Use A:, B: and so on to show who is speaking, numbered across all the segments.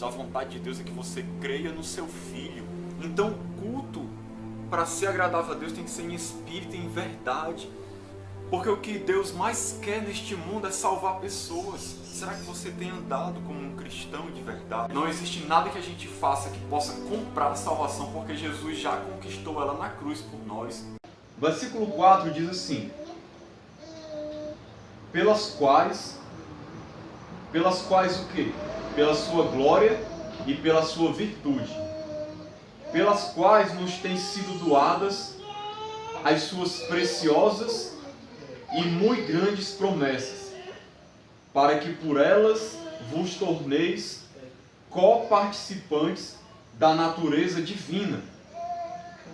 A: A vontade de Deus é que você creia no seu Filho. Então o culto, para ser agradável a Deus, tem que ser em espírito e em verdade. Porque o que Deus mais quer neste mundo é salvar pessoas. Será que você tem andado como um cristão de verdade? Não existe nada que a gente faça que possa comprar a salvação, porque Jesus já conquistou ela na cruz por nós.
B: Versículo 4 diz assim: pelas quais o quê? Pela sua glória e pela sua virtude, pelas quais nos têm sido doadas as suas preciosas e muito grandes promessas, para que por elas vos torneis coparticipantes da natureza divina,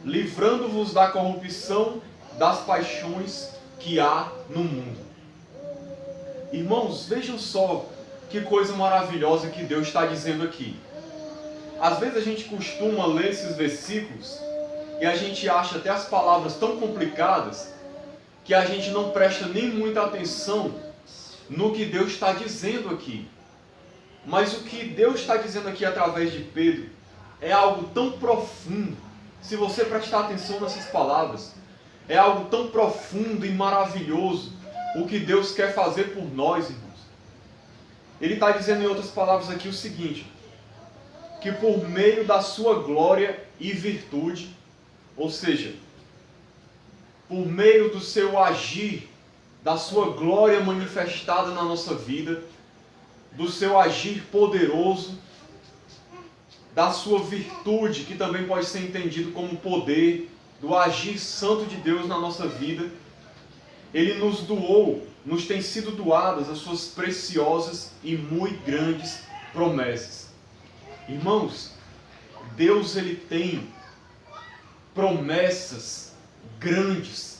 B: livrando-vos da corrupção das paixões que há no mundo. Irmãos, vejam só que coisa maravilhosa que Deus está dizendo aqui. Às vezes a gente costuma ler esses versículos e a gente acha até as palavras tão complicadas que a gente não presta nem muita atenção no que Deus está dizendo aqui. Mas o que Deus está dizendo aqui através de Pedro é algo tão profundo. Se você prestar atenção nessas palavras, é algo tão profundo e maravilhoso o que Deus quer fazer por nós, irmãos. Ele está dizendo em outras palavras aqui o seguinte: que por meio da sua glória e virtude, ou seja, por meio do seu agir, da sua glória manifestada na nossa vida, do seu agir poderoso, da sua virtude, que também pode ser entendido como poder, do agir santo de Deus na nossa vida, Ele nos doou, nos tem sido doadas as suas preciosas e muito grandes promessas. Irmãos, Deus ele tem promessas grandes.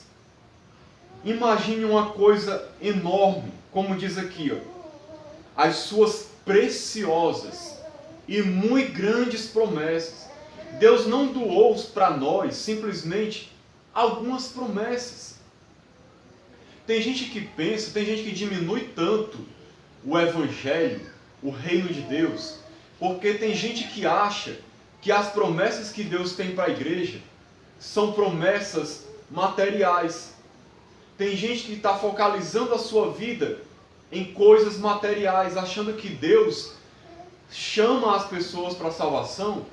B: Imagine uma coisa enorme, como diz aqui, ó, as suas preciosas e muito grandes promessas. Deus não doou para nós simplesmente algumas promessas. Tem gente que pensa, tem gente que diminui tanto o Evangelho, o reino de Deus, porque tem gente que acha que as promessas que Deus tem para a igreja são promessas materiais. Tem gente que está focalizando a sua vida em coisas materiais, achando que Deus chama as pessoas para a salvação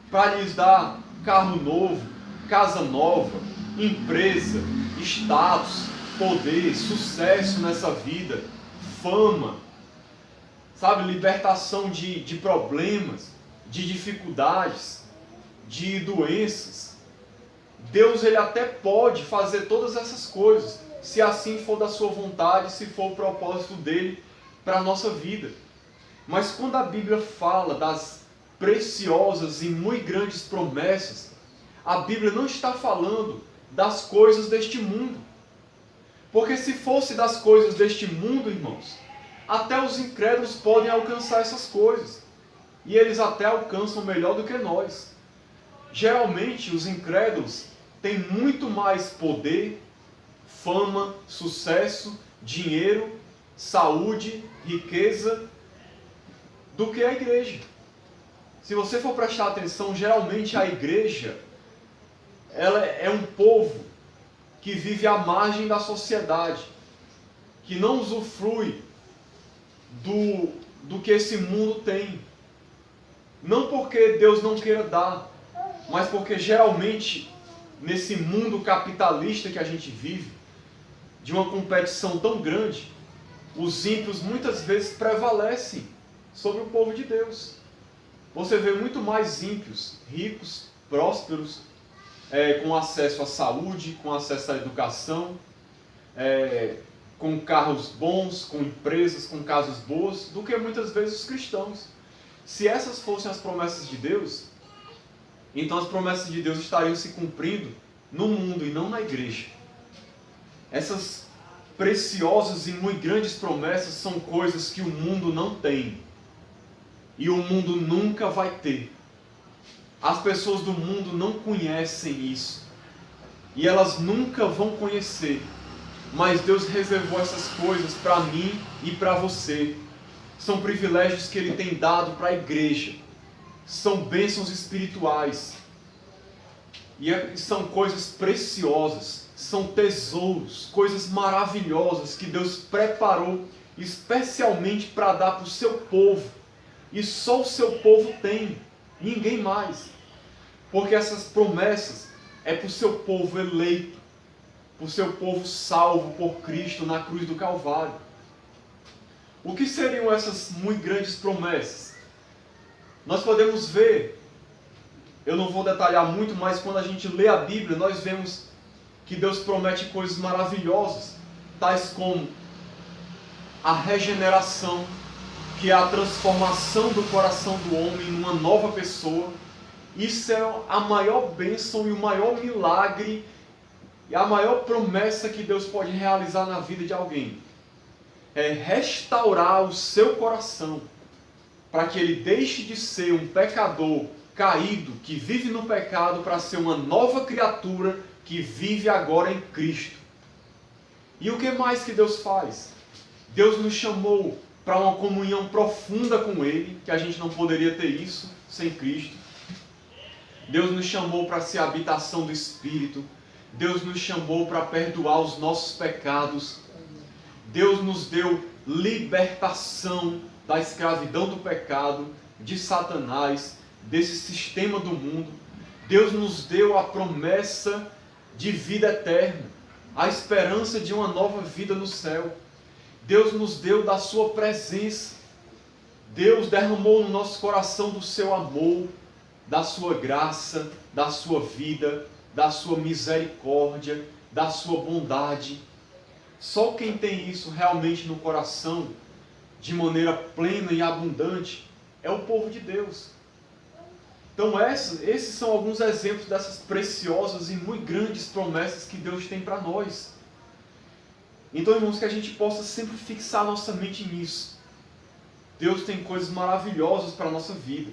B: para lhes dar carro novo, casa nova, empresa, status, poder, sucesso nessa vida, fama, sabe, libertação de problemas, de dificuldades, de doenças. Deus ele até pode fazer todas essas coisas, se assim for da sua vontade, se for o propósito dele para a nossa vida. Mas quando a Bíblia fala das preciosas e muito grandes promessas, a Bíblia não está falando das coisas deste mundo. Porque se fosse das coisas deste mundo, irmãos, até os incrédulos podem alcançar essas coisas. E eles até alcançam melhor do que nós. Geralmente, os incrédulos têm muito mais poder, fama, sucesso, dinheiro, saúde, riqueza, do que a igreja. Se você for prestar atenção, geralmente a igreja ela é um povo que vive à margem da sociedade, que não usufrui do que esse mundo tem. Não porque Deus não queira dar, mas porque geralmente nesse mundo capitalista que a gente vive, de uma competição tão grande, os ímpios muitas vezes prevalecem sobre o povo de Deus. Você vê muito mais ímpios, ricos, prósperos, com acesso à saúde, com acesso à educação, com carros bons, com empresas, com casas boas, do que muitas vezes os cristãos. Se essas fossem as promessas de Deus, então as promessas de Deus estariam se cumprindo no mundo e não na igreja. Essas preciosas e muito grandes promessas são coisas que o mundo não tem. E o mundo nunca vai ter. As pessoas do mundo não conhecem isso. E elas nunca vão conhecer. Mas Deus reservou essas coisas para mim e para você. são privilégios que Ele tem dado para a igreja, são bênçãos espirituais, e são coisas preciosas, são tesouros, coisas maravilhosas que Deus preparou especialmente para dar para o seu povo, e só o seu povo tem, ninguém mais, porque essas promessas é para o seu povo eleito, para o seu povo salvo por Cristo na cruz do Calvário. O que seriam essas muito grandes promessas? Nós podemos ver, eu não vou detalhar muito, mas quando a gente lê a Bíblia, nós vemos que Deus promete coisas maravilhosas, tais como a regeneração, que é a transformação do coração do homem em uma nova pessoa. Isso é a maior bênção e o maior milagre e a maior promessa que Deus pode realizar na vida de alguém. É restaurar o seu coração para que ele deixe de ser um pecador caído, que vive no pecado, para ser uma nova criatura que vive agora em Cristo. E o que mais que Deus faz? Deus nos chamou para uma comunhão profunda com Ele, que a gente não poderia ter isso sem Cristo. Deus nos chamou para ser a habitação do Espírito. Deus nos chamou para perdoar os nossos pecados. Deus nos deu libertação da escravidão do pecado, de Satanás, desse sistema do mundo. Deus nos deu a promessa de vida eterna, a esperança de uma nova vida no céu. Deus nos deu da sua presença. Deus derramou no nosso coração do seu amor, da sua graça, da sua vida, da sua misericórdia, da sua bondade. Só quem tem isso realmente no coração, de maneira plena e abundante, é o povo de Deus. Então esses são alguns exemplos dessas preciosas e muito grandes promessas que Deus tem para nós. Então, irmãos, que a gente possa sempre fixar nossa mente nisso. Deus tem coisas maravilhosas para a nossa vida.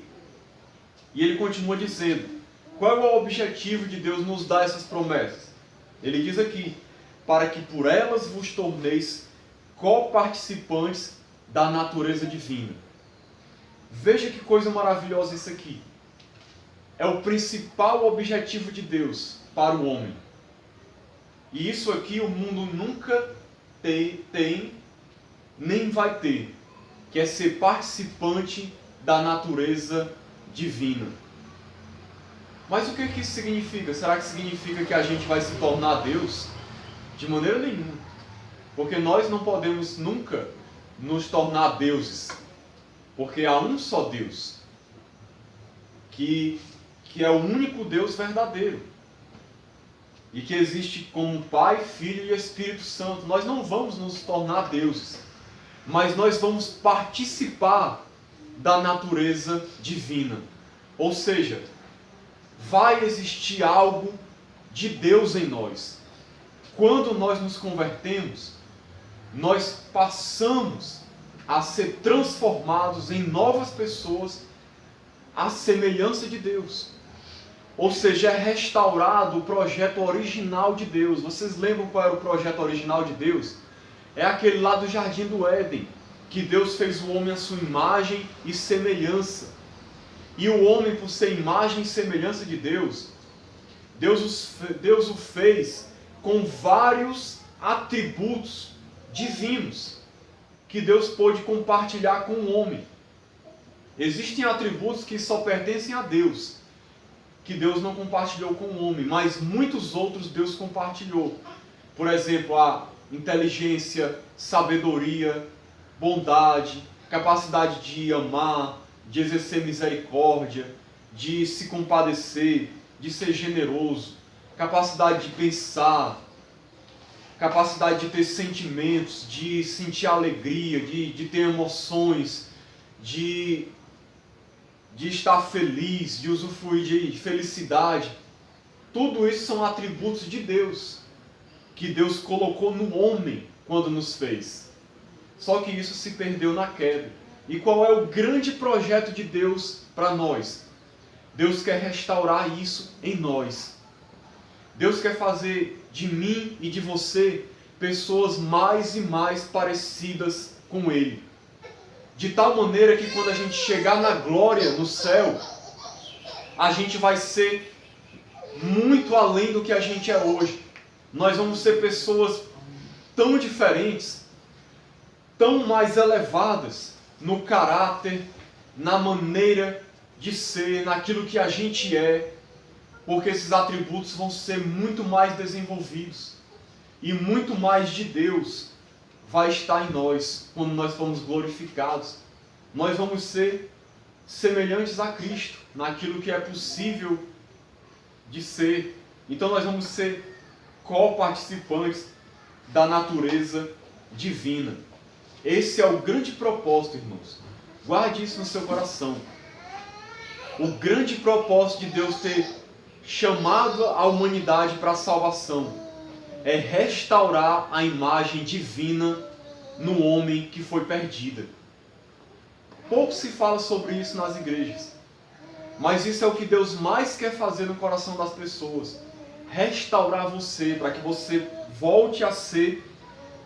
B: E Ele continua dizendo, qual é o objetivo de Deus nos dar essas promessas? Ele diz aqui, para que por elas vos torneis coparticipantes da natureza divina. Veja que coisa maravilhosa isso aqui. É o principal objetivo de Deus para o homem. E isso aqui o mundo nunca tem, nem vai ter, que é ser participante da natureza divina. Mas o que isso significa? Será que significa que a gente vai se tornar Deus? De maneira nenhuma. Porque nós não podemos nunca nos tornar deuses. Porque há um só Deus, que é o único Deus verdadeiro. E que existe como Pai, Filho e Espírito Santo. Nós não vamos nos tornar deuses, mas nós vamos participar da natureza divina. Ou seja, vai existir algo de Deus em nós. Quando nós nos convertemos, nós passamos a ser transformados em novas pessoas à semelhança de Deus. Ou seja, é restaurado o projeto original de Deus. Vocês lembram qual era o projeto original de Deus? É aquele lá do Jardim do Éden, que Deus fez o homem à sua imagem e semelhança. E o homem, por ser imagem e semelhança de Deus, Deus o fez com vários atributos divinos que Deus pôde compartilhar com o homem. Existem atributos que só pertencem a Deus, que Deus não compartilhou com o homem, mas muitos outros Deus compartilhou. Por exemplo, a inteligência, sabedoria, bondade, capacidade de amar, de exercer misericórdia, de se compadecer, de ser generoso, capacidade de pensar, capacidade de ter sentimentos, de sentir alegria, de ter emoções, de estar feliz, de usufruir de felicidade. Tudo isso são atributos de Deus, que Deus colocou no homem quando nos fez. Só que isso se perdeu na queda. E qual é o grande projeto de Deus para nós? Deus quer restaurar isso em nós. Deus quer fazer de mim e de você pessoas mais e mais parecidas com Ele. de tal maneira que quando a gente chegar na glória, no céu, a gente vai ser muito além do que a gente é hoje. Nós vamos ser pessoas tão diferentes, tão mais elevadas no caráter, na maneira de ser, naquilo que a gente é, porque esses atributos vão ser muito mais desenvolvidos e muito mais de Deus vai estar em nós quando nós formos glorificados. Nós vamos ser semelhantes a Cristo naquilo que é possível de ser. Então nós vamos ser co-participantes da natureza divina. Esse é o grande propósito, irmãos. Guarde isso no seu coração. O grande propósito de Deus ter chamado a humanidade para a salvação é restaurar a imagem divina no homem que foi perdida. Pouco se fala sobre isso nas igrejas, mas isso é o que Deus mais quer fazer no coração das pessoas. Restaurar você, para que você volte a ser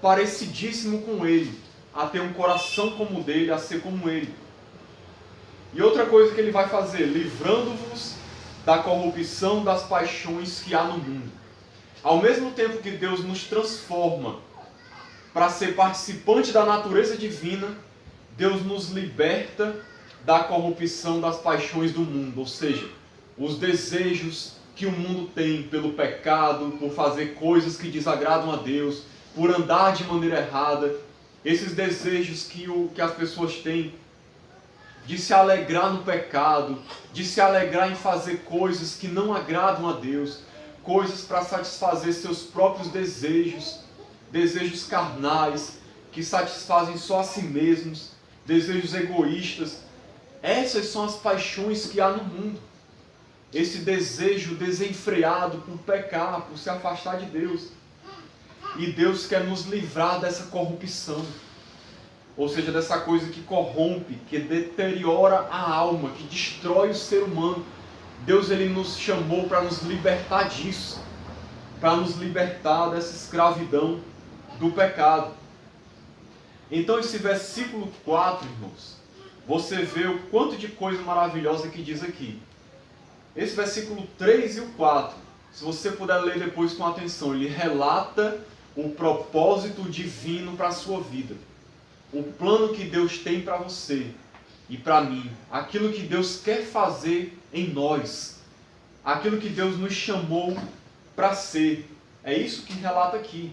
B: parecidíssimo com Ele, a ter um coração como o dele, a ser como Ele. E outra coisa que Ele vai fazer, livrando-vos da corrupção das paixões que há no mundo. Ao mesmo tempo que Deus nos transforma para ser participante da natureza divina, Deus nos liberta da corrupção das paixões do mundo, ou seja, os desejos que o mundo tem pelo pecado, por fazer coisas que desagradam a Deus, por andar de maneira errada, esses desejos que as pessoas têm de se alegrar no pecado, de se alegrar em fazer coisas que não agradam a Deus, coisas para satisfazer seus próprios desejos, desejos carnais, que satisfazem só a si mesmos, desejos egoístas. Essas são as paixões que há no mundo. Esse desejo desenfreado por pecar, por se afastar de Deus. E Deus quer nos livrar dessa corrupção. Ou seja, dessa coisa que corrompe, que deteriora a alma, que destrói o ser humano. Deus ele nos chamou para nos libertar disso, para nos libertar dessa escravidão do pecado. Então esse versículo 4, irmãos, você vê o quanto de coisa maravilhosa que diz aqui. Esse versículo 3 e o 4, se você puder ler depois com atenção, ele relata o propósito divino para a sua vida. O plano que Deus tem para você e para mim. Aquilo que Deus quer fazer em nós. Aquilo que Deus nos chamou para ser. É isso que relata aqui.